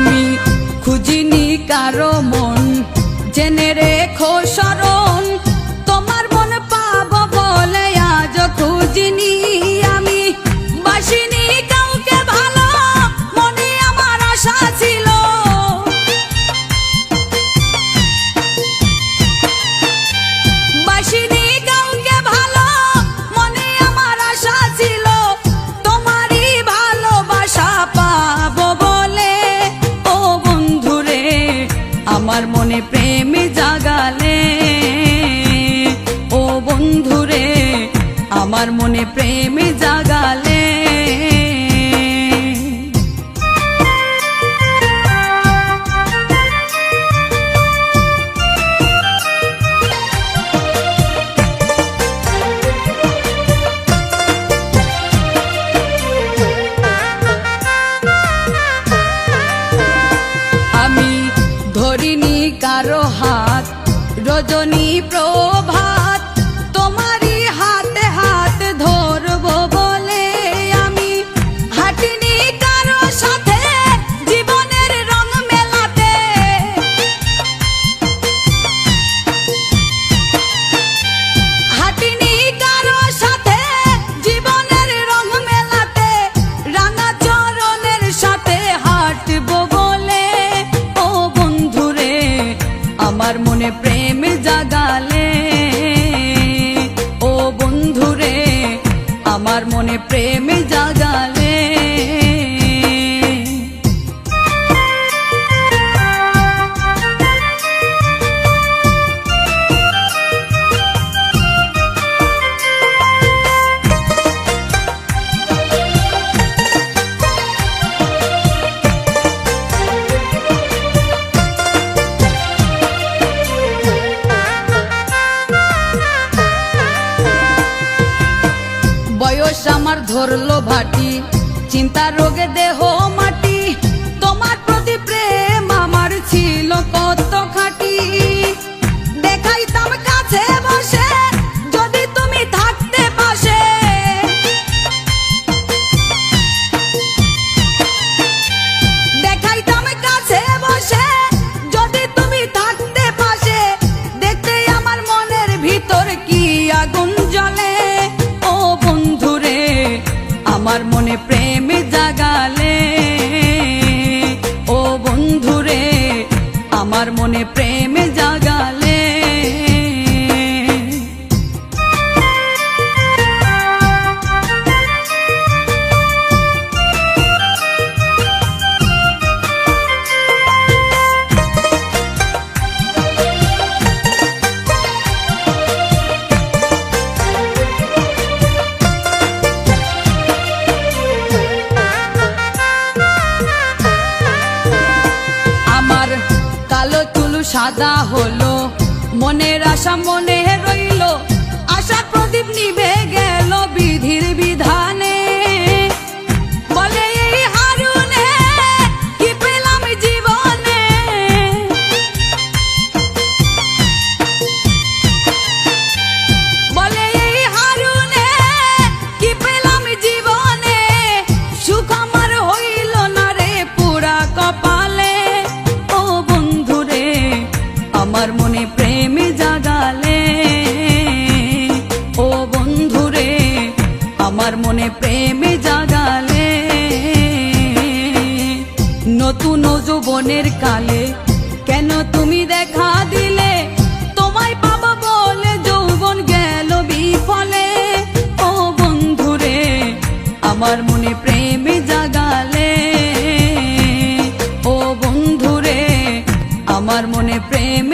আমি খুঁজিনি কারো মন, জেনে রেখো শরণ, তোমার মন পাবো বলে আজ খুঁজিনি। আমি বাসিনি কাউকে ভালো, মনে আমার আশা ছিল। বাসিনি কাউকে ভালো, মনে আমার আশা ছিল, তোমারই ভালোবাসা পাবো বলে। ও বন্ধুরে আমার মনে প্রেম জাগালে, ও বন্ধুরে আমার মনে প্রেম জাগালে। আমি ধরিনি কারো হাত, রজনী প্রভাত, তোমারই হাতে হাত ধরবো বলে। আমি হাঁটিনি কারো সাথে জীবনের রং মেলাতে, হাঁটিনি কারো সাথে জীবনের রং মেলাতে, রাঙা চরণের সাথে হাঁটবো বলে। ও বন্ধুরে আমার মনে প্রেম জাগালে, ও বন্ধুরে আমার মনে প্রেম জাগালে। বয়স আমার ধরলো ভাটি, চিন্তা রোগে দেহ মাটি, তোমার প্রতি প্রেম আমার ছিল কত খাঁটি। দেখাইতাম কাছে বসে যদি তুমি থাকতে পাশে, দেখাইতাম কাছে বসে যদি তুমি থাকতে পাশে, দেখতে আমার মনের ভিতর কি আগুন জ্বলে। ও বন্ধুরে আমার মনে প্রেম জাগালে, ও বন্ধুরে আমার মনে প্রেম জাগালে। কালো চুল সাদা হলো, মনের আশা মনে রইল, আশার প্রদীপ নিভে গেল বিধির বিধানে। বলে এই হারুনে কি পেলাম জীবনে, বলে এই হারুনে কি পেলাম জীবনে, সুখ আমার হইল না রে পুরা কপালে। আমার মনে প্রেম জাগালে, ও বন্ধুরে আমার মনে প্রেম জাগালে। নতুন যৌবনের কালে কেন তুমি দেখা দিলে, তোমায় পাবো বলে যৌবন গেল বিফলে। ও বন্ধুরে আমার মনে প্রেম জাগালে, ও বন্ধুরে আমার মনে প্রেম